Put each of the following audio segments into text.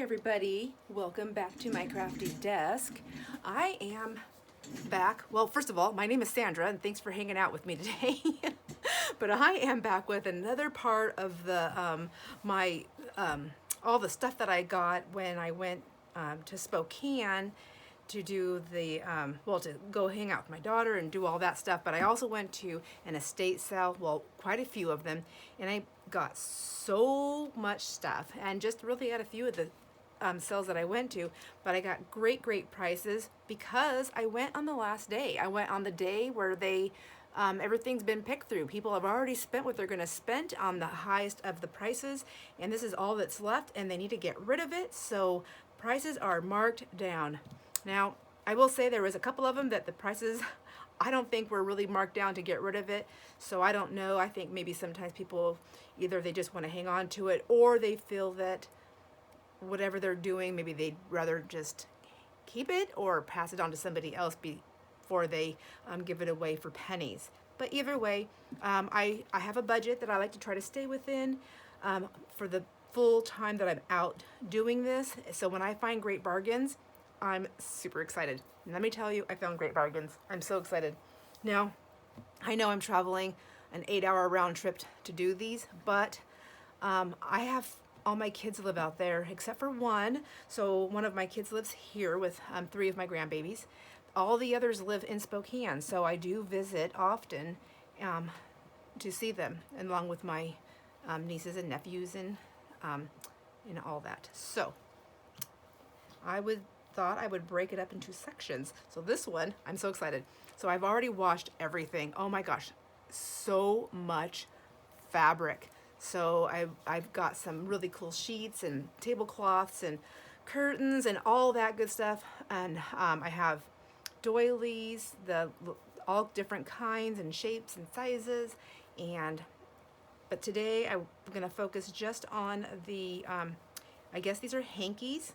everybody, welcome back to my crafty desk. I am back. Well, first of all, my name is Sandra and thanks for hanging out with me today. But I am back with another part of the all the stuff that I got when I went to Spokane to do the to go hang out with my daughter and do all that stuff. But I also went to an estate sale, well, quite a few of them, and I got so much stuff, and just really had a few of the sales that I went to, but I got great prices because I went on the last day. I went on the day where they everything's been picked through. People have already spent what they're going to spend on the highest of the prices, and this is all that's left, and they need to get rid of it, so prices are marked down. Now, I will say there was a couple of them that the prices I don't think were really marked down to get rid of it, so I don't know. I think maybe sometimes people either they just want to hang on to it, or they feel that whatever they're doing, maybe they'd rather just keep it or pass it on to somebody else before they give it away for pennies. But either way, I have a budget that I like to try to stay within for the full time that I'm out doing this. So when I find great bargains, I'm super excited. And let me tell you, I found great bargains. I'm so excited. Now, I know I'm traveling an 8-hour round trip to do these, but I have all my kids live out there except for one. So one of my kids lives here with 3 of my grandbabies. All the others live in Spokane, so I do visit often to see them, along with my nieces and nephews and all that. So thought I would break it up into sections. So this one, I'm so excited. So I've already washed everything. Oh my gosh, so much fabric. So I've got some really cool sheets and tablecloths and curtains and all that good stuff. And I have doilies, all different kinds and shapes and sizes. But today I'm gonna focus just on the, I guess these are hankies.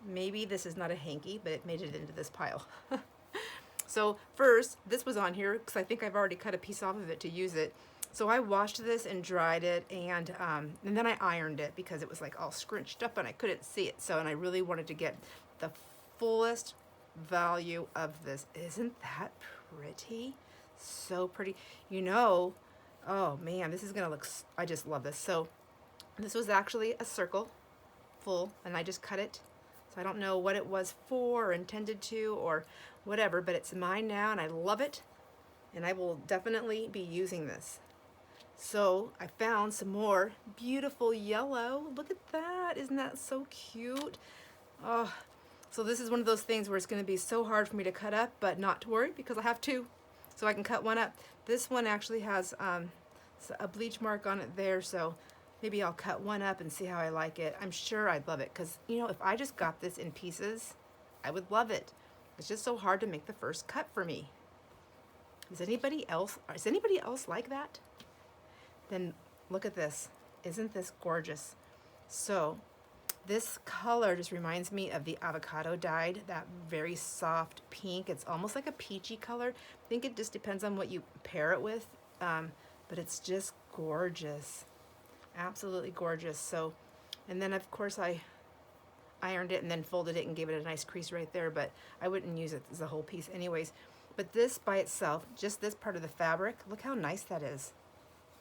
Maybe this is not a hanky, but it made it into this pile. So first, this was on here because I think I've already cut a piece off of it to use it. So I washed this and dried it, and then I ironed it because it was like all scrunched up and I couldn't see it. And I really wanted to get the fullest value of this. Isn't that pretty? So pretty. Oh man, this is gonna look, I just love this. So this was actually a circle full, and I just cut it. So I don't know what it was for or intended to or whatever, but it's mine now and I love it, and I will definitely be using this. So I found some more beautiful yellow. Look at that. Isn't that so cute? Oh, so this is one of those things where it's going to be so hard for me to cut up, but not to worry because I have 2. So I can cut one up. This one actually has a bleach mark on it there, so maybe I'll cut one up and see how I like it. I'm sure I'd love it because, if I just got this in pieces, I would love it. It's just so hard to make the first cut for me. Is anybody else like that? Then look at this. Isn't this gorgeous? So this color just reminds me of the avocado dyed, that very soft pink. It's almost like a peachy color. I think it just depends on what you pair it with, but it's just gorgeous. Absolutely gorgeous. So, and then of course I ironed it and then folded it and gave it a nice crease right there, but I wouldn't use it as a whole piece anyways. But this by itself, just this part of the fabric, look how nice that is.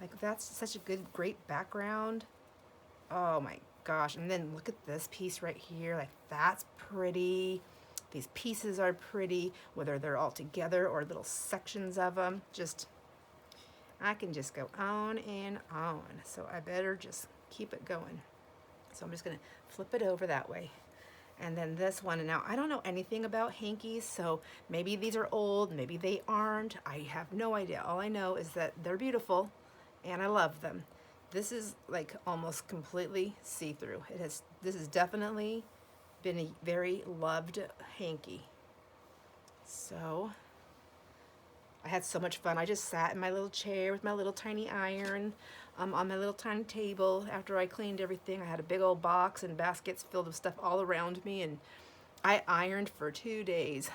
Like, that's such a great background. Oh my gosh. And then look at this piece right here. Like, that's pretty. These pieces are pretty, whether they're all together or little sections of them. I can just go on and on. So I better just keep it going. So I'm just gonna flip it over that way. And then this one, and now I don't know anything about hankies, so maybe these are old, maybe they aren't. I have no idea. All I know is that they're beautiful and I love them. This is like almost completely see-through. This has definitely been a very loved hanky. So I had so much fun. I just sat in my little chair with my little tiny iron on my little tiny table after I cleaned everything. I had a big old box and baskets filled with stuff all around me, and I ironed for 2 days.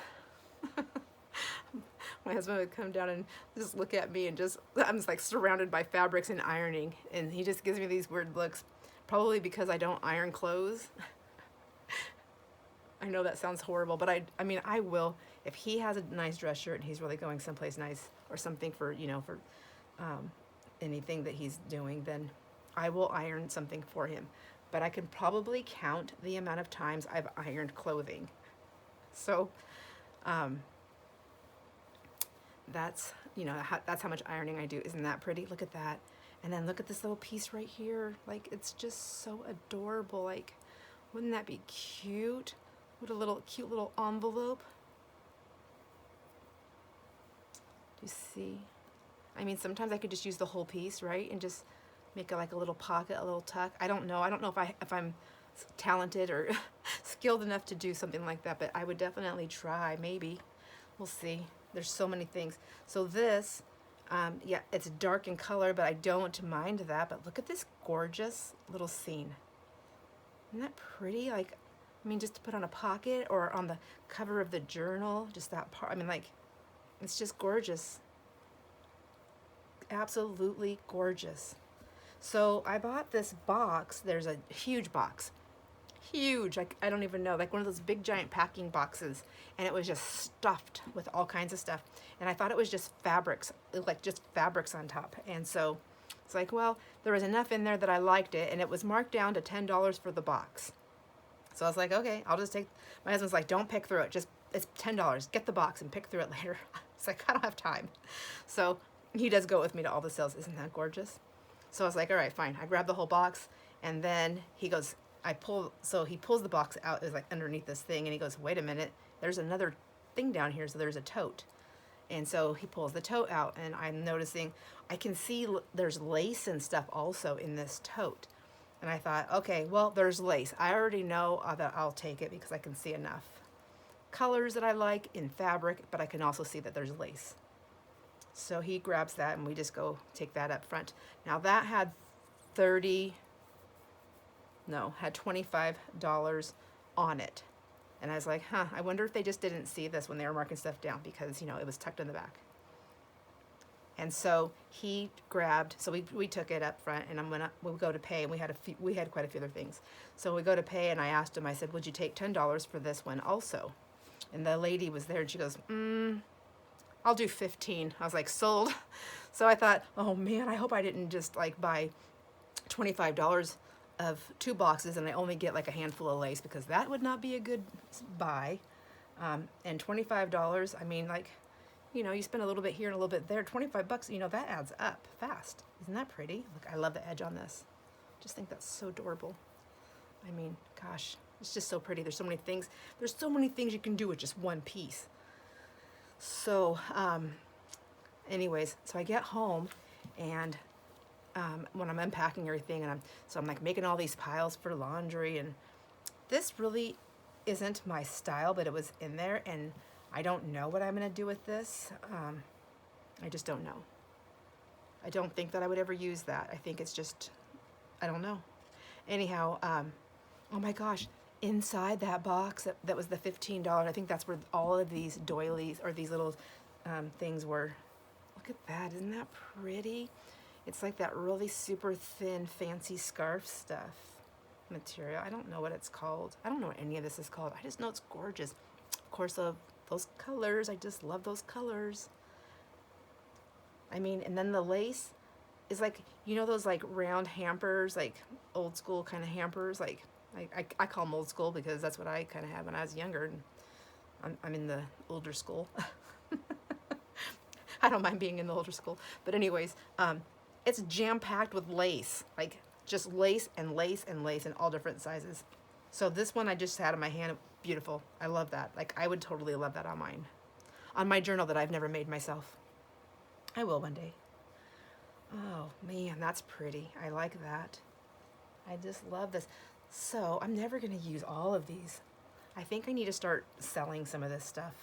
My husband would come down and just look at me and I'm just like surrounded by fabrics and ironing, and he just gives me these weird looks, probably because I don't iron clothes. I know that sounds horrible, but I mean, I will, if he has a nice dress shirt and he's really going someplace nice or something for, you know, for anything that he's doing, then I will iron something for him. But I can probably count the amount of times I've ironed clothing. So that's, you know, that's how much ironing I do. Isn't that pretty? Look at that. And then look at this little piece right here. Like, it's just so adorable. Like, wouldn't that be cute? What a little cute little envelope. Do you see? I mean, sometimes I could just use the whole piece, right? And just make it like a little pocket, a little tuck. I don't know. I don't know if I'm talented or skilled enough to do something like that, but I would definitely try. Maybe. We'll see. There's so many things. So this, yeah, it's dark in color, but I don't mind that. But look at this gorgeous little scene. Isn't that pretty? Like, I mean, just to put on a pocket or on the cover of the journal, just that part. I mean, like, it's just gorgeous. Absolutely gorgeous. So I bought this box. There's a huge box. Huge, like, I don't even know, like one of those big giant packing boxes, and it was just stuffed with all kinds of stuff. And I thought it was just fabrics, like just fabrics on top. And so it's like, well, there was enough in there that I liked it, and it was marked down to $10 for the box. So I was like, okay, I'll just take, my husband's like, don't pick through it, just, it's $10, get the box and pick through it later. It's like, I don't have time. So he does go with me to all the sales. Isn't that gorgeous? So I was like, all right, fine. I grabbed the whole box, and then he goes, so he pulls the box out, it was like underneath this thing, and he goes, wait a minute, there's another thing down here, so there's a tote. And so he pulls the tote out, and I'm noticing, I can see there's lace and stuff also in this tote. And I thought, okay, well, there's lace. I already know that I'll take it because I can see enough colors that I like in fabric, but I can also see that there's lace. So he grabs that, and we just go take that up front. Now that had had $25 on it. And I was like, huh, I wonder if they just didn't see this when they were marking stuff down, because, you know, it was tucked in the back. And so he grabbed, so we took it up front, and we go to pay, and we had quite a few other things. So we go to pay, and I asked him, I said, would you take $10 for this one also? And the lady was there, and she goes, I'll do 15. I was like, sold. So I thought, oh man, I hope I didn't just like buy $25 of 2 boxes and I only get like a handful of lace, because that would not be a good buy. And $25, I mean, like, you know, you spend a little bit here and a little bit there, 25 bucks, you know, that adds up fast. Isn't that pretty? Look, I love the edge on this. Just think that's so adorable. I mean, gosh, it's just so pretty. There's so many things. There's so many things you can do with just one piece. So, anyways, so I get home, and when I'm unpacking everything, and I'm like making all these piles for laundry, and this really isn't my style, but it was in there, and I don't know what I'm gonna do with this. I just don't know. I don't think that I would ever use that. I think it's just, I don't know. Anyhow, oh my gosh, inside that box, that was the $15, I think that's where all of these doilies, or these little things were. Look at that, isn't that pretty? It's like that really super thin, fancy scarf stuff material. I don't know what it's called. I don't know what any of this is called. I just know it's gorgeous. Of course, those colors, I just love those colors. I mean, and then the lace is like, you know those like round hampers, like old school kind of hampers, like I call them old school because that's what I kind of had when I was younger, and I'm in the older school. I don't mind being in the older school, but anyways, it's jam-packed with lace, like just lace and lace and lace in all different sizes. So this one I just had in my hand, beautiful. I love that. Like, I would totally love that on mine, on my journal that I've never made myself. I will one day. Oh man, that's pretty. I like that. I just love this. So I'm never gonna use all of these. I think I need to start selling some of this stuff.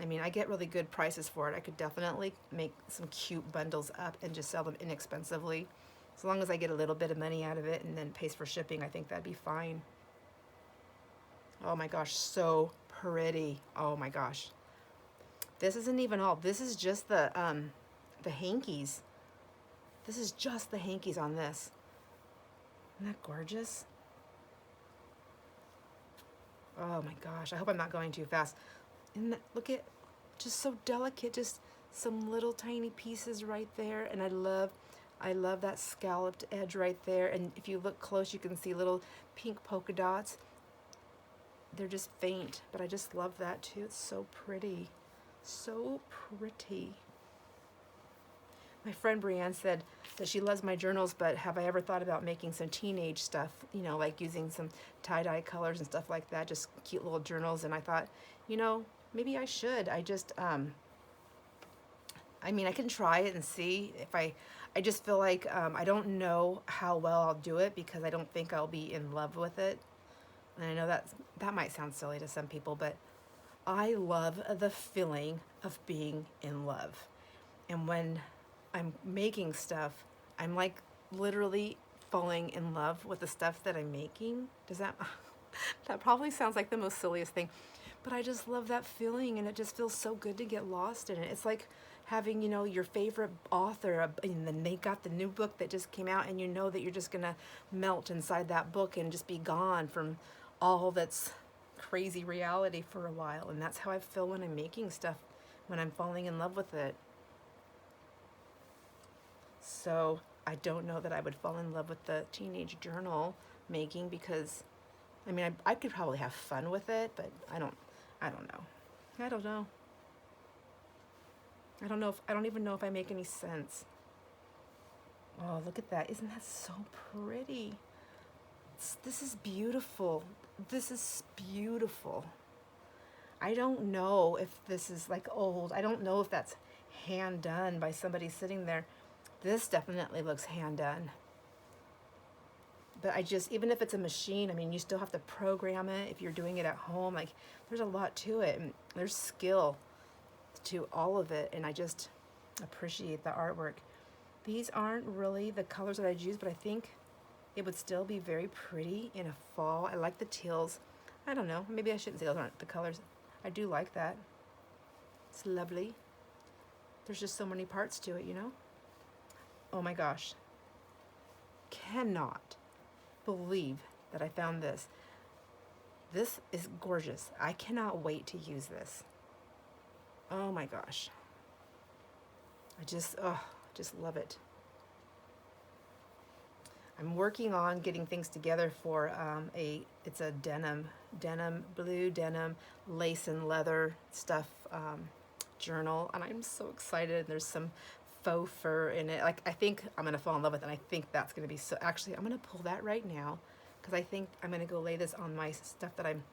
I mean, I get really good prices for it. I could definitely make some cute bundles up and just sell them inexpensively. As long as I get a little bit of money out of it and then pays for shipping, I think that'd be fine. Oh my gosh, so pretty. Oh my gosh. This isn't even all. This is just the hankies. This is just the hankies on this. Isn't that gorgeous? Oh my gosh, I hope I'm not going too fast. And look at, just so delicate, just some little tiny pieces right there. And I love that scalloped edge right there. And if you look close, you can see little pink polka dots. They're just faint, but I just love that too. It's so pretty, so pretty. My friend Brienne said that she loves my journals, but have I ever thought about making some teenage stuff, you know, like using some tie-dye colors and stuff like that, just cute little journals. And I thought, you know, maybe I should. I just, I mean, I can try it and see if I just feel like I don't know how well I'll do it because I don't think I'll be in love with it. And I know that might sound silly to some people, but I love the feeling of being in love. And when I'm making stuff, I'm like literally falling in love with the stuff that I'm making. Does that, that probably sounds like the most silliest thing, but I just love that feeling, and it just feels so good to get lost in it. It's like having, you know, your favorite author, and then they got the new book that just came out, and you know that you're just gonna melt inside that book and just be gone from all that's crazy reality for a while. And that's how I feel when I'm making stuff, when I'm falling in love with it. So I don't know that I would fall in love with the teenage journal making, because I mean, I could probably have fun with it, but I don't know. I don't know. I don't even know if I make any sense. Oh, look at that. Isn't that so pretty? This is beautiful. This is beautiful. I don't know if this is like old. I don't know if that's hand done by somebody sitting there. This definitely looks hand done. But I just, even if it's a machine, I mean, you still have to program it if you're doing it at home. Like, there's a lot to it, and there's skill to all of it, and I just appreciate the artwork. These aren't really the colors that I'd use, but I think it would still be very pretty in a fall. I like the teals. I don't know, maybe I shouldn't say those aren't the colors. I do like that. It's lovely. There's just so many parts to it, you know? Oh my gosh. Cannot believe that I found this. This is gorgeous. I cannot wait to use this. Oh my gosh. I just love it. I'm working on getting things together for it's a blue denim, lace and leather stuff journal, and I'm so excited. There's some faux fur in it. Like, I think I'm gonna fall in love with it, and I think that's gonna be so, actually, I'm gonna pull that right now, because I think I'm gonna go lay this on my stuff that I'm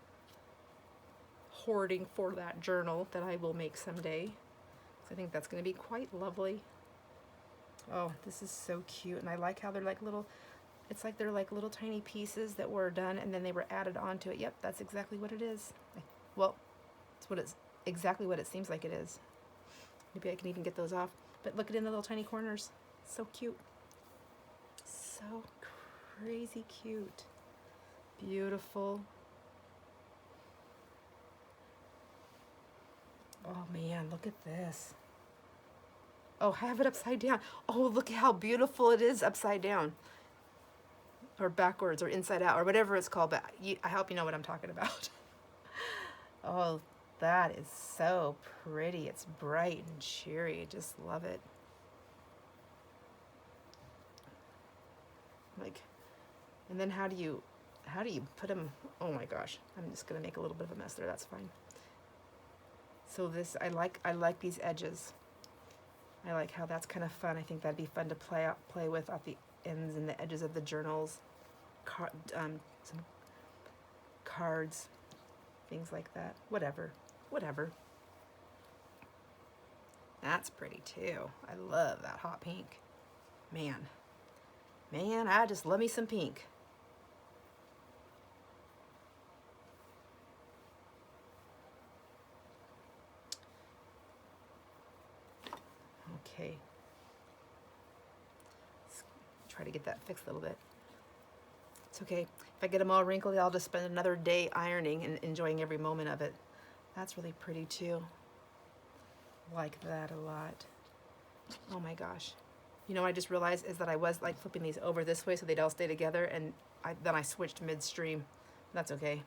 hoarding for that journal that I will make someday. So I think that's gonna be quite lovely. Oh, this is so cute, and I like how they're like little, it's like they're like little tiny pieces that were done and then they were added onto it. Yep, that's exactly what it is. Well, it's exactly what it seems like it is. Maybe I can even get those off. But look at it in the little tiny corners. So cute. So crazy cute. Beautiful. Oh man, look at this. Oh, I have it upside down. Oh, look at how beautiful it is upside down. Or backwards, or inside out, or whatever it's called, but I hope you know what I'm talking about. Oh, that is so pretty. It's bright and cheery. I just love it. Like, and then how do you put them? Oh my gosh, I'm just gonna make a little bit of a mess there. That's fine. So this, I like these edges. I like how that's kind of fun. I think that'd be fun to play with at the ends and the edges of the journals, some cards, things like that. Whatever. That's pretty too. I love that hot pink. Man, I just love me some pink. Okay. Let's try to get that fixed a little bit. It's okay. If I get them all wrinkled, I'll just spend another day ironing and enjoying every moment of it. That's really pretty too. Like that a lot. Oh my gosh. You know what I just realized is that I was like flipping these over this way so they'd all stay together, and then I switched midstream. That's okay.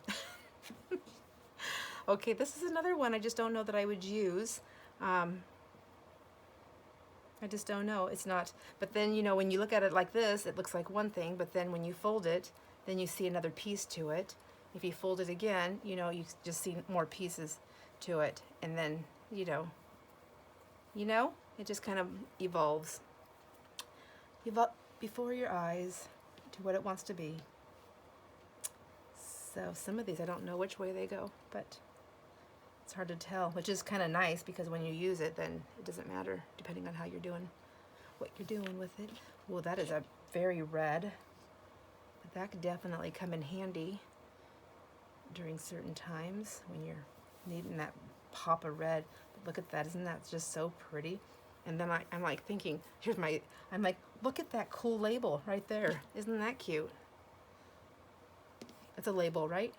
Okay, this is another one I just don't know that I would use. I just don't know. It's not, but then, you know, when you look at it like this, it looks like one thing, but then when you fold it, then you see another piece to it. If you fold it again, you know, you just see more pieces to it. And then, it just kind of evolves. Before your eyes to what it wants to be. So some of these, I don't know which way they go, but it's hard to tell, which is kind of nice because when you use it, then it doesn't matter depending on how you're doing, what you're doing with it. Well, that is a very red, but that could definitely come in handy during certain times when you're needing that pop of red. But look at that, isn't that just so pretty? And then I'm like thinking, I'm like, look at that cool label right there. Isn't that cute? It's a label, right?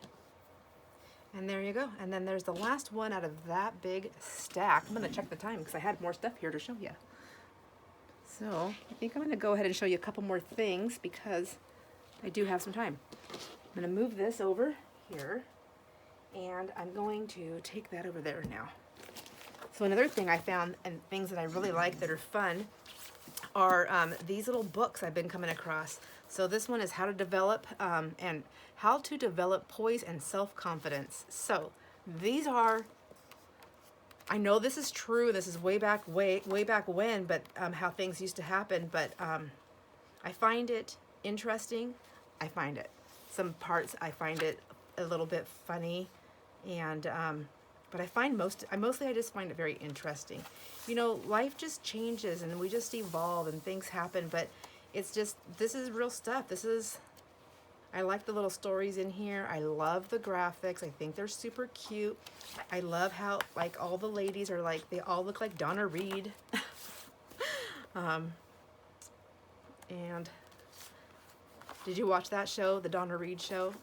And there you go. And then there's the last one out of that big stack. I'm gonna check the time because I had more stuff here to show you. So I think I'm gonna go ahead and show you a couple more things because I do have some time. I'm gonna move this over here and I'm going to take that over there now. So another thing I found and things that I really like that are fun are these little books I've been coming across. So this one is how to develop poise and self-confidence. So these are, I know this is true, this is way back when, but how things used to happen, but I find it interesting. I find it, some parts I find it a little bit funny, and but I just find it very interesting. You know, life just changes and we just evolve and things happen, but it's just, this is real stuff. I like the little stories in here. I love the graphics. I think they're super cute. I love how, like, all the ladies are like, they all look like Donna Reed. And did you watch that show, the Donna Reed show?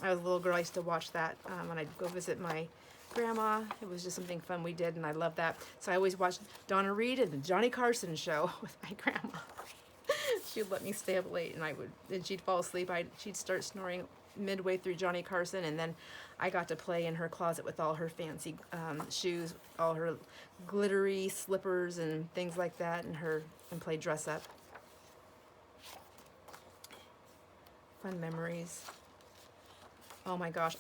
I was a little girl, I used to watch that when I'd go visit my grandma. It was just something fun we did, and I love that. So I always watched Donna Reed and the Johnny Carson show with my grandma. She'd let me stay up late, and she'd fall asleep. She'd start snoring midway through Johnny Carson, and then I got to play in her closet with all her fancy shoes, all her glittery slippers and things like that, and play dress up. Fun memories. Oh my gosh,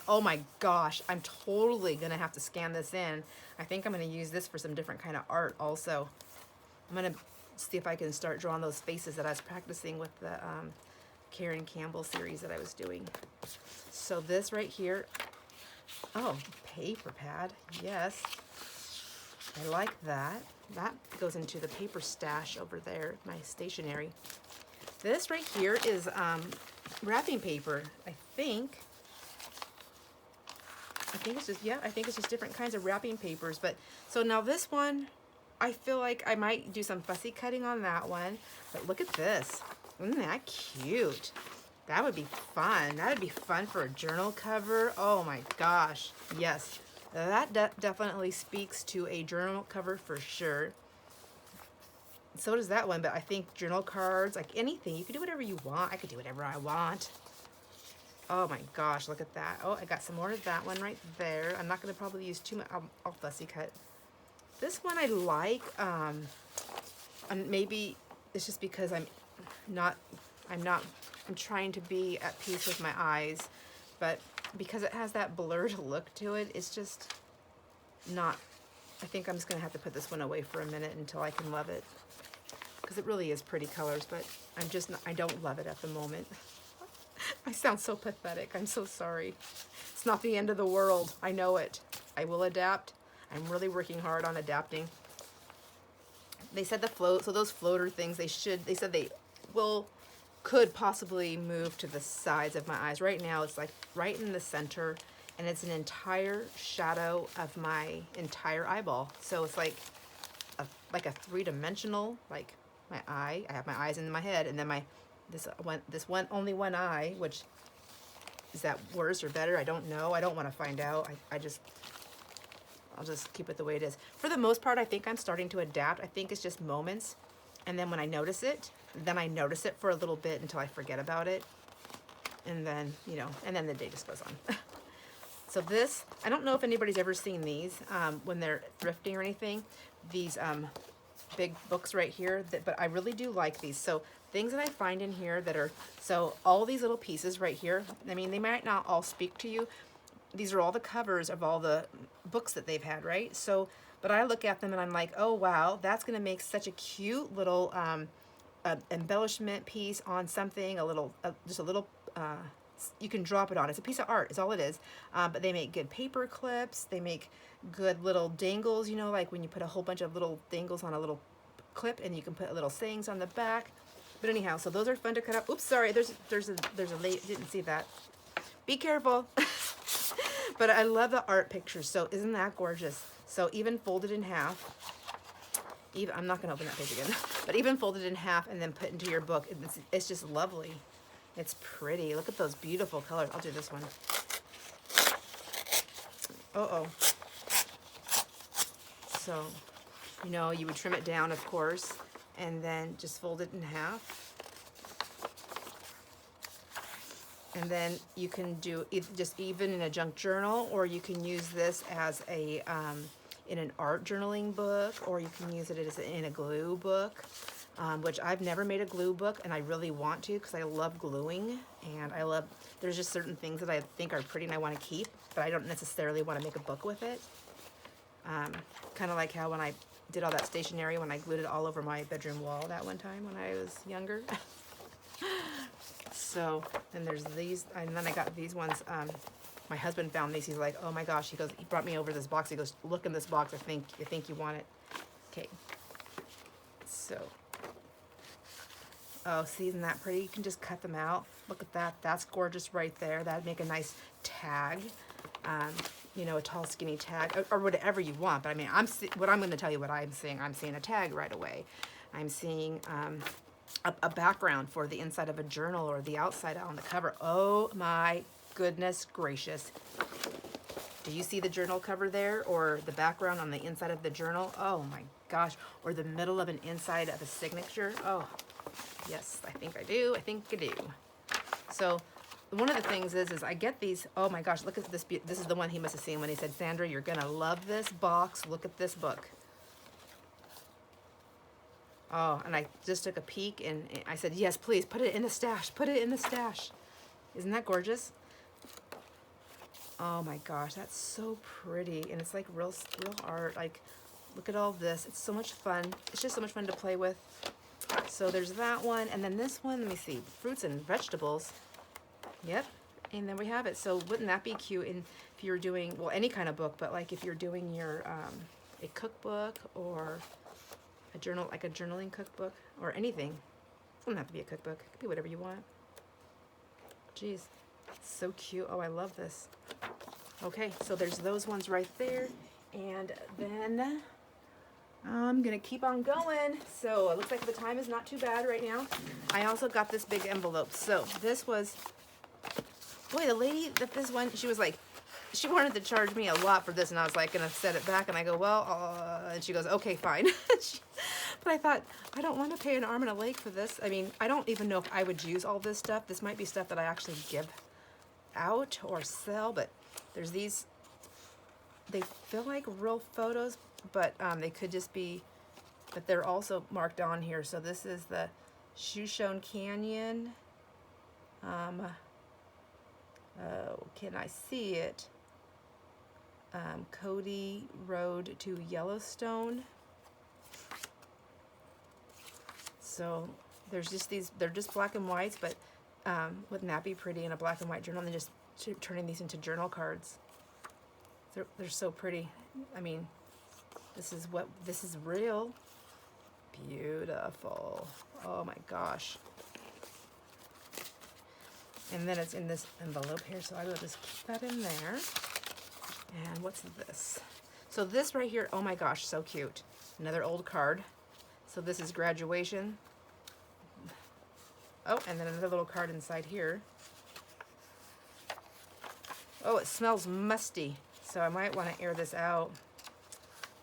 oh my gosh, I'm totally gonna have to scan this in. I think I'm gonna use this for some different kind of art also. I'm gonna see if I can start drawing those faces that I was practicing with the Karen Campbell series that I was doing. So this right here, oh, paper pad, yes. I like that. That goes into the paper stash over there, my stationery. This right here is wrapping paper, I think it's just, yeah, I think it's just different kinds of wrapping papers. But so now this one, I feel like I might do some fussy cutting on that one. But look at this. Isn't that cute? That would be fun. That would be fun for a journal cover. Oh my gosh. Yes. That definitely speaks to a journal cover for sure. So does that one, but I think journal cards, like anything, you can do whatever you want. I could do whatever I want. Oh my gosh, look at that. Oh, I got some more of that one right there. I'm not going to probably use too much. I'll fussy cut. This one I like, and maybe it's just because I'm trying to be at peace with my eyes, but because it has that blurred look to it, it's just not, I think I'm just going to have to put this one away for a minute until I can love it. Because it really is pretty colors, but I don't love it at the moment. I sound so pathetic. I'm so sorry. It's not the end of the world. I know it. I will adapt. I'm really working hard on adapting. They said so those floater things, they said they could possibly move to the sides of my eyes. Right now, it's like right in the center, and it's an entire shadow of my entire eyeball. So it's like a three-dimensional, like my eye. I have my eyes in my head, and then only one eye, which is that worse or better? I don't know. I don't want to find out. I'll just keep it the way it is. For the most part, I think I'm starting to adapt. I think it's just moments, and then when I notice it, then I notice it for a little bit until I forget about it, and then and then the day just goes on. So this, I don't know if anybody's ever seen these when they're thrifting or anything. These big books right here, but I really do like these. So things that I find in here that are, so all these little pieces right here, I mean, they might not all speak to you. These are all the covers of all the books that they've had, right? So, but I look at them and I'm like, oh wow, that's gonna make such a cute little embellishment piece on something, a little, just a little, you can drop it on. It's a piece of art, is all it is. But they make good paper clips. They make good little dangles, you know, like when you put a whole bunch of little dangles on a little clip, and you can put little sayings on the back. But anyhow, so those are fun to cut up. Oops, sorry, there's a late, didn't see that. Be careful. But I love the art pictures. So isn't that gorgeous? So even folded in half, even, I'm not gonna open that page again, but even folded in half and then put into your book, it's just lovely. It's pretty. Look at those beautiful colors. I'll do this one. Uh-oh. So, you know, you would trim it down, of course, and then just fold it in half. And then you can do just even in a junk journal, or you can use this as a in an art journaling book, or you can use it as in a glue book, which I've never made a glue book, and I really want to because I love gluing, and I love, there's just certain things that I think are pretty and I want to keep, but I don't necessarily want to make a book with it. Kind of like how when I did all that stationery, when I glued it all over my bedroom wall that one time when I was younger. So then there's these, and then I got these ones. My husband found these. He's like, oh my gosh. He goes, he brought me over this box. He goes, look in this box. I think you want it. Okay. So, oh, see, isn't that pretty? You can just cut them out. Look at that. That's gorgeous right there. That'd make a nice tag. You know, a tall, skinny tag, or whatever you want. But I mean, I'm going to tell you what I'm seeing. I'm seeing a tag right away. I'm seeing a background for the inside of a journal or the outside on the cover. Oh my goodness gracious. Do you see the journal cover there, or the background on the inside of the journal? Oh my gosh. Or the middle of an inside of a signature. Oh, yes, I think I do. I think I do. So one of the things is I get these. Oh my gosh, look at this. This is the one he must have seen when he said, Sandra, you're going to love this box. Look at this book. Oh, and I just took a peek and I said, yes, please, put it in the stash. Put it in the stash. Isn't that gorgeous? Oh my gosh, that's so pretty. And it's like real art. Like, look at all this. It's so much fun. It's just so much fun to play with. So there's that one. And then this one, let me see, fruits and vegetables. Yep. And then we have it. So wouldn't that be cute if you're doing, well, any kind of book, but like if you're doing your, a cookbook or a journal, like a journaling cookbook or anything. It doesn't have to be a cookbook. It could be whatever you want. Jeez, it's so cute. Oh, I love this. Okay, so there's those ones right there. And then I'm gonna keep on going. So it looks like the time is not too bad right now. I also got this big envelope. So this was, boy, the lady that this one, she was like, she wanted to charge me a lot for this, and I was like gonna set it back, and I go, well, and she goes, okay, fine. But I thought, I don't want to pay an arm and a leg for this. I mean, I don't even know if I would use all this stuff. This might be stuff that I actually give out or sell, but there's these, they feel like real photos, but they could just be, but they're also marked on here. So this is the Shoshone Canyon. Oh, can I see it? Cody Road to Yellowstone. So there's just these, they're just black and whites, but wouldn't that be pretty in a black and white journal? And then just turning these into journal cards. They're so pretty. I mean, this is real. Beautiful. Oh my gosh. And then it's in this envelope here, so I will just keep that in there. And what's this? So this right here, oh my gosh, so cute. Another old card. So this is graduation. Oh, and then another little card inside here. Oh, it smells musty, so I might want to air this out.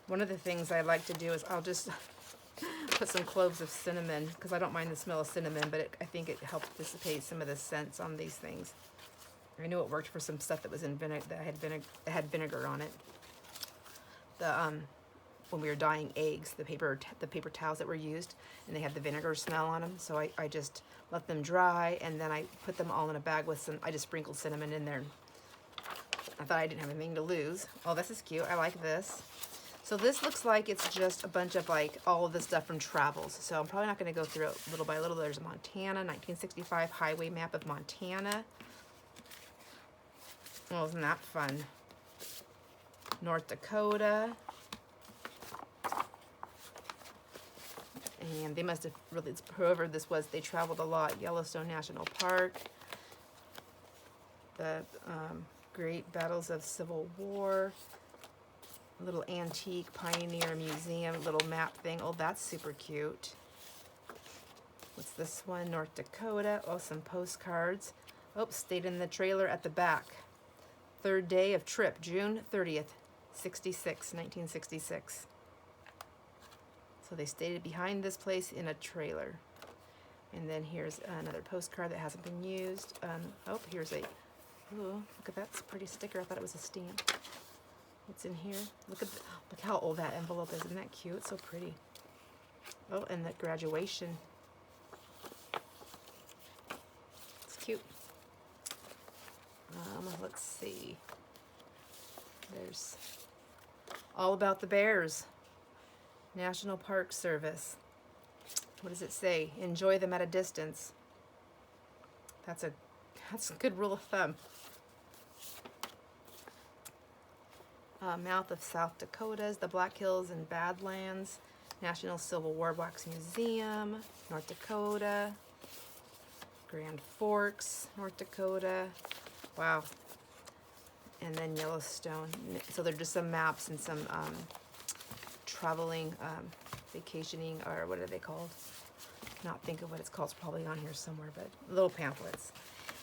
One of the things I like to do is I'll just put some cloves of cinnamon, because I don't mind the smell of cinnamon, but I think it helps dissipate some of the scents on these things. I knew it worked for some stuff that was in vinegar, that had vinegar on it. The when we were dyeing eggs, the paper towels that were used, and they had the vinegar smell on them. So I just let them dry, and then I put them all in a bag with some. I just sprinkled cinnamon in there. I thought I didn't have anything to lose. Oh, this is cute. I like this. So this looks like it's just a bunch of like all of the stuff from travels. So I'm probably not going to go through it little by little. There's a Montana, 1965 highway map of Montana. Oh, isn't that fun? North Dakota. And they must have really, whoever this was, they traveled a lot. Yellowstone National Park. The Great Battles of Civil War. Little antique pioneer museum, little map thing. Oh, that's super cute. What's this one? North Dakota. Oh, some postcards. Oh, stayed in the trailer at the back. Third day of trip, June 30th, 1966. So they stayed behind this place in a trailer. And then here's another postcard that hasn't been used. Oh, here's a, ooh, look at that, it's a pretty sticker. I thought it was a stamp. What's in here? Look how old that envelope is. Isn't that cute? It's so pretty. Oh, and the graduation. It's cute. Let's see. There's all about the bears. National Park Service. What does it say? Enjoy them at a distance. That's a good rule of thumb. Mouth of South Dakotas, the Black Hills and Badlands, National Civil War Wax Museum, North Dakota, Grand Forks, North Dakota. Wow. And then Yellowstone. So they're just some maps and some traveling, vacationing, or what are they called? Not think of what it's called. It's probably on here somewhere, but little pamphlets.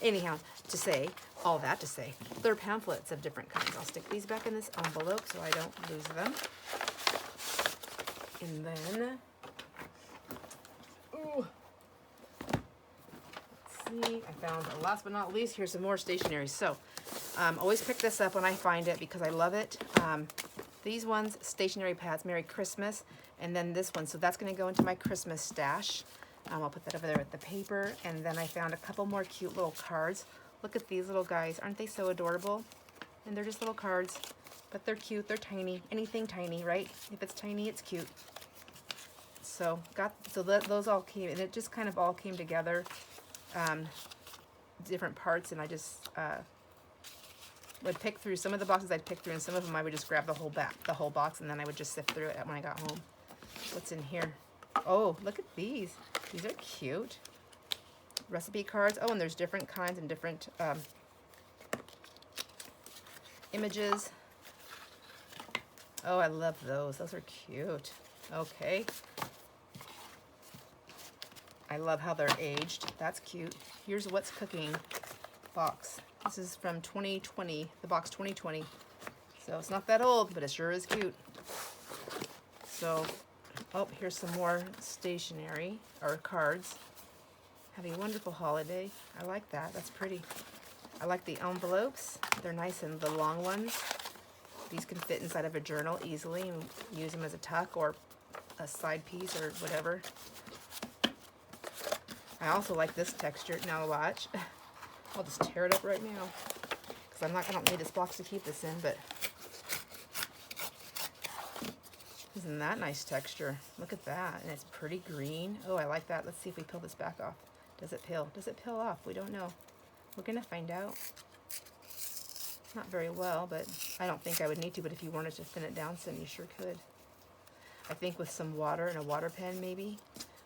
Anyhow, all that to say, they're pamphlets of different kinds. I'll stick these back in this envelope so I don't lose them. And then, ooh, let's see, I found, last but not least, here's some more stationery. So, always pick this up when I find it because I love it. These ones, stationery pads, Merry Christmas. And then this one, so that's going to go into my Christmas stash. I'll put that over there with the paper. And then I found a couple more cute little cards. Look at these little guys. Aren't they so adorable? And they're just little cards, but they're cute. They're tiny. Anything tiny, right? If it's tiny, it's cute. So those all came, and it just kind of all came together, different parts, and I just would pick through. Some of the boxes I'd pick through, and some of them I would just grab the whole box, and then I would just sift through it when I got home. What's in here? Oh, look at these. These are cute. Recipe cards. Oh, and there's different kinds and different images. Oh, I love those. Those are cute. Okay. I love how they're aged. That's cute. Here's What's Cooking box. This is from 2020, the box 2020. So it's not that old, but it sure is cute. So, oh, here's some more stationery or cards. Have a wonderful holiday. I like that. That's pretty. I like the envelopes. They're nice and the long ones. These can fit inside of a journal easily and use them as a tuck or a side piece or whatever. I also like this texture. Now watch. I'll just tear it up right now because I don't need this box to keep this in, but isn't that nice texture? Look at that. And it's pretty green. Oh, I like that. Let's see if we peel this back off. Does it peel? Does it peel off? We don't know. We're going to find out. Not very well, but I don't think I would need to, but if you wanted to thin it down some, you sure could. I think with some water and a water pen maybe.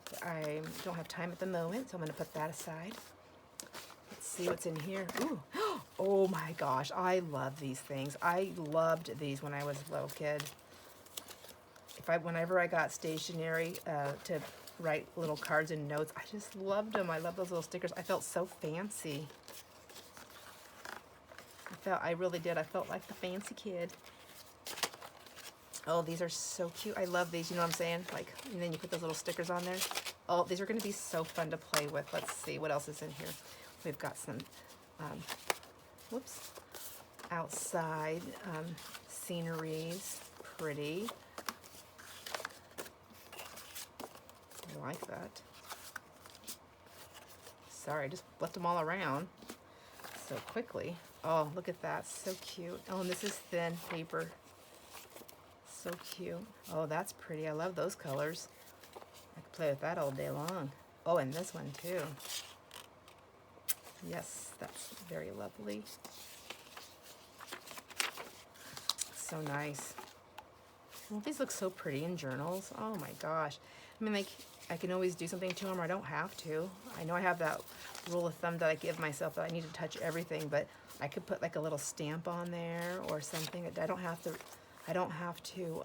But I don't have time at the moment, so I'm going to put that aside. Let's see what's in here. Ooh. Oh my gosh, I love these things. I loved these when I was a little kid. Whenever I got stationery to write little cards and notes, I just loved them. I love those little stickers. I felt so fancy. I really did. I felt like the fancy kid. Oh, these are so cute. I love these. You know what I'm saying? Like, and then you put those little stickers on there. Oh, these are going to be so fun to play with. Let's see what else is in here. We've got some whoops, outside sceneries. Pretty. I like that. Sorry, I just flipped them all around so quickly. Oh, look at that, so cute. Oh, and this is thin paper. So cute. Oh, that's pretty. I love those colors. I could play with that all day long. Oh, and this one too. Yes, that's very lovely. So nice. Well, these look so pretty in journals. Oh my gosh. I mean, like, I can always do something to them, or I don't have to. I know I have that rule of thumb that I give myself that I need to touch everything, but I could put like a little stamp on there or something. I don't have to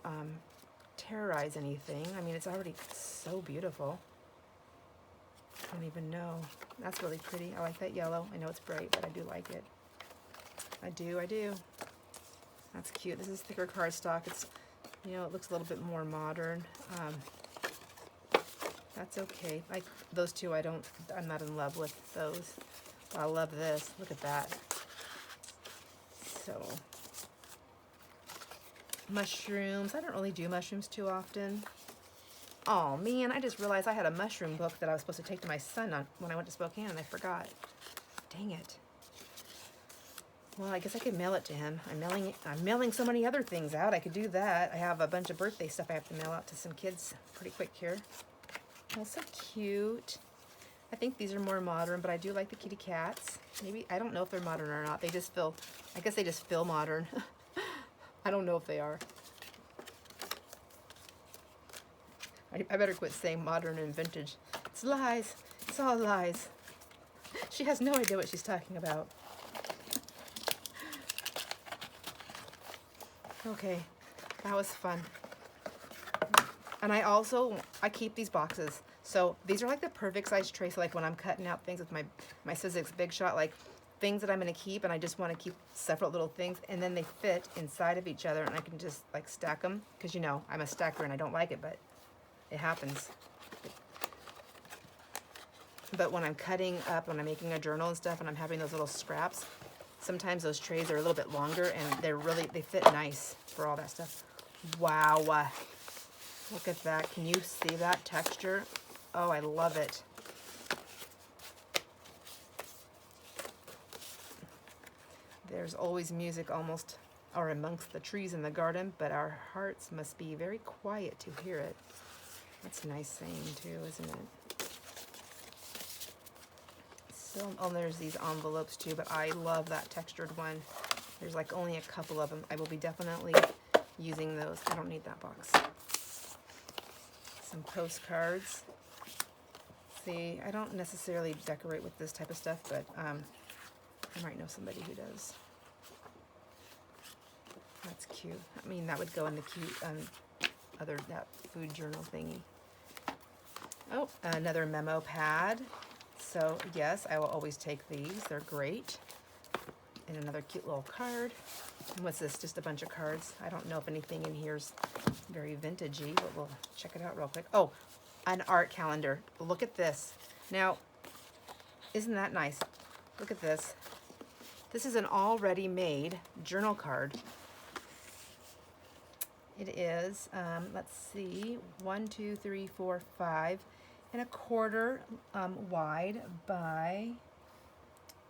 terrorize anything. I mean, it's already so beautiful. I don't even know. That's really pretty. I like that yellow. I know it's bright, but I do like it. I do. That's cute. This is thicker cardstock. It's, you know, it looks a little bit more modern. That's okay. Like those two, I'm not in love with those. But I love this. Look at that. So, mushrooms. I don't really do mushrooms too often. Oh man, I just realized I had a mushroom book that I was supposed to take to my son when I went to Spokane, and I forgot. Dang it. Well, I guess I could mail it to him. I'm mailing so many other things out. I could do that. I have a bunch of birthday stuff I have to mail out to some kids pretty quick here. Oh, so cute. I think these are more modern, but I do like the kitty cats. Maybe, I don't know if they're modern or not. They just feel, I guess they just feel modern. I don't know if they are. I better quit saying modern and vintage. It's lies. It's all lies. She has no idea what she's talking about. Okay, that was fun. And I keep these boxes. So these are like the perfect size tray. So like when I'm cutting out things with my Sizzix Big Shot, like things that I'm gonna keep, and I just wanna keep several little things, and then they fit inside of each other, and I can just like stack them. Cause you know, I'm a stacker and I don't like it, but it happens. But when I'm cutting up, when I'm making a journal and stuff, and I'm having those little scraps, sometimes those trays are a little bit longer, and they fit nice for all that stuff. Wow. Look at that. Can you see that texture? Oh, I love it. There's always music almost or amongst the trees in the garden, but our hearts must be very quiet to hear it. That's a nice saying too, isn't it? So, oh, there's these envelopes too, but I love that textured one. There's like only a couple of them. I will be definitely using those. I don't need that box. Some postcards. See, I don't necessarily decorate with this type of stuff, but I might know somebody who does. That's cute. I mean, that would go in the cute that food journal thingy. Oh, another memo pad. So yes, I will always take these. They're great. And another cute little card. And what's this? Just a bunch of cards. I don't know if anything in here's very vintagey, but we'll check it out real quick. Oh, an art calendar. Look at this. Now, isn't that nice? Look at this. This is an already made journal card. It is, let's see, 1, 2, 3, 4, 5 and a quarter wide by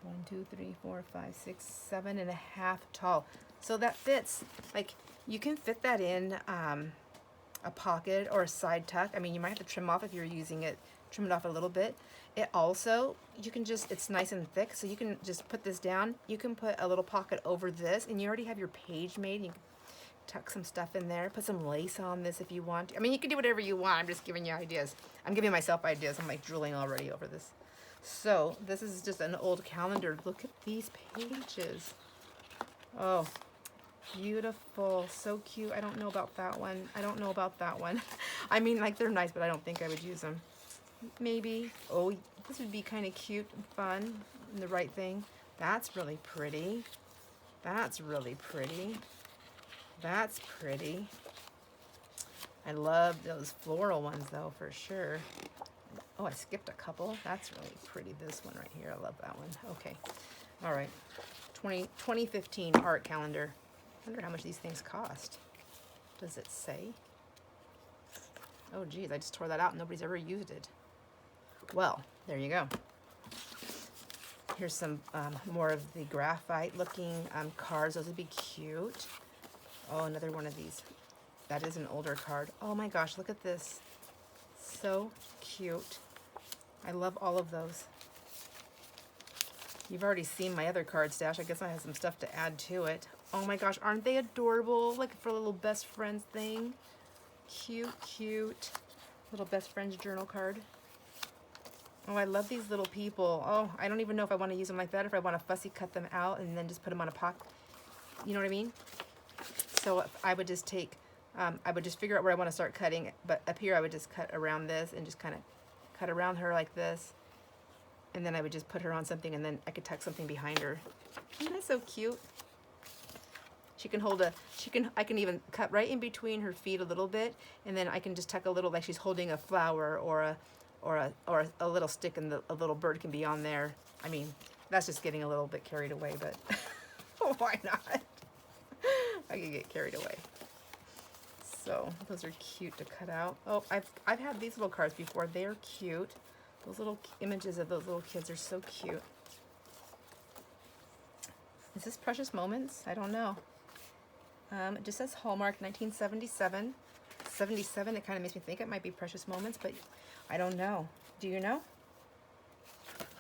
1, 2, 3, 4, 5, 6, 7.5 tall. So that fits, like you can fit that in a pocket or a side tuck. I mean, you might have to trim off if you're using it, trim it off a little bit. It also, you can just, it's nice and thick, so you can just put this down. You can put a little pocket over this, and you already have your page made. You can tuck some stuff in there, put some lace on this if you want. I mean, you can do whatever you want. I'm just giving you ideas. I'm giving myself ideas. I'm like drooling already over this. So this is just an old calendar. Look at these pages. Oh, beautiful. So cute. I don't know about that one. I don't know about that one. I mean, like, they're nice, but I don't think I would use them. Maybe. Oh, this would be kind of cute and fun and the right thing. That's really pretty. That's really pretty. That's pretty. I love those floral ones though, for sure. Oh, I skipped a couple. That's really pretty. This one right here. I love that one. Okay. All right. 2015 art calendar. I wonder how much these things cost. Does it say? Oh geez, I just tore that out. Nobody's ever used it. Well, there you go. Here's some more of the graphite looking cards. Those would be cute. Oh, another one of these. That is an older card. Oh my gosh, look at this. So cute. I love all of those. You've already seen my other card stash. I guess I have some stuff to add to it. Oh my gosh, aren't they adorable? Like for a little best friends thing. Cute, cute. Little best friends journal card. Oh, I love these little people. Oh, I don't even know if I want to use them like that, if I want to fussy cut them out and then just put them on a pocket. You know what I mean? So I would just take, I would just figure out where I want to start cutting. But up here I would just cut around this and just kind of cut around her like this. And then I would just put her on something and then I could tuck something behind her. Isn't that so cute? She can hold a, I can even cut right in between her feet a little bit, and then I can just tuck a little, like she's holding a flower or a little stick, and a little bird can be on there. I mean, that's just getting a little bit carried away, but why not? I can get carried away. So those are cute to cut out. Oh, I've had these little cards before. They're cute. Those little images of those little kids are so cute. Is this Precious Moments? I don't know. It just says Hallmark 1977. 77, it kind of makes me think it might be Precious Moments, but I don't know. Do you know?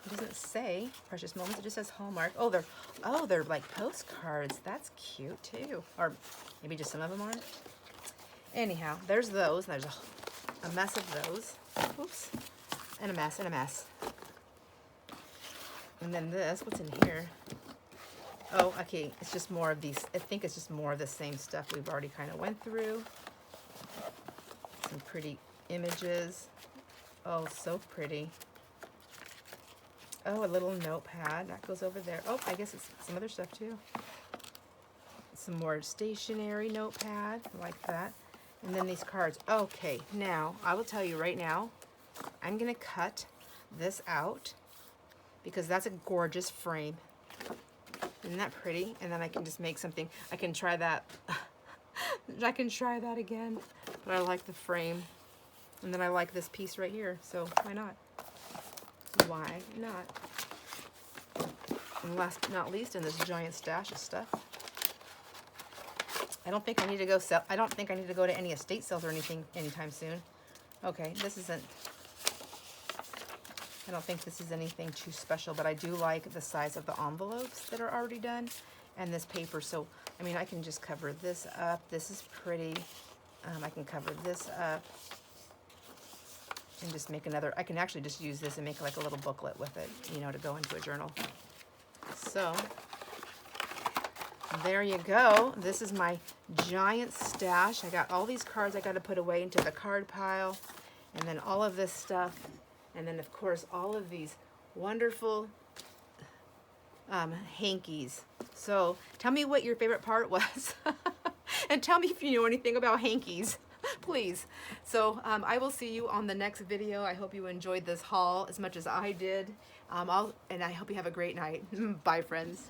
It doesn't say Precious Moments, it just says Hallmark. Oh, they're like postcards. That's cute too. Or maybe just some of them aren't. Anyhow, there's those. There's a mess of those. Oops. And a mess, and a mess. And then this, what's in here? Oh, okay, it's just more of these. I think it's just more of the same stuff we've already kind of went through. Some pretty images. Oh, so pretty. Oh, a little notepad. That goes over there. Oh, I guess it's some other stuff too. Some more stationery notepad, like that. And then these cards. Okay, now, I will tell you right now, I'm going to cut this out because that's a gorgeous frame. Isn't that pretty? And then I can just make something. I can try that. I can try that again. But I like the frame. And then I like this piece right here. So why not? Why not? And last but not least, in this giant stash of stuff, I don't think I need to go sell. I don't think I need to go to any estate sales or anything anytime soon. Okay, this isn't. I don't think this is anything too special, but I do like the size of the envelopes that are already done and this paper. So, I mean, I can just cover this up. This is pretty. I can cover this up and just make another. I can actually just use this and make like a little booklet with it, you know, to go into a journal. So, there you go. This is my giant stash. I got all these cards I got to put away into the card pile, and then all of this stuff. And then, of course, all of these wonderful hankies. So tell me what your favorite part was. And tell me if you know anything about hankies, please. So I will see you on the next video. I hope you enjoyed this haul as much as I did. And I hope you have a great night. Bye, friends.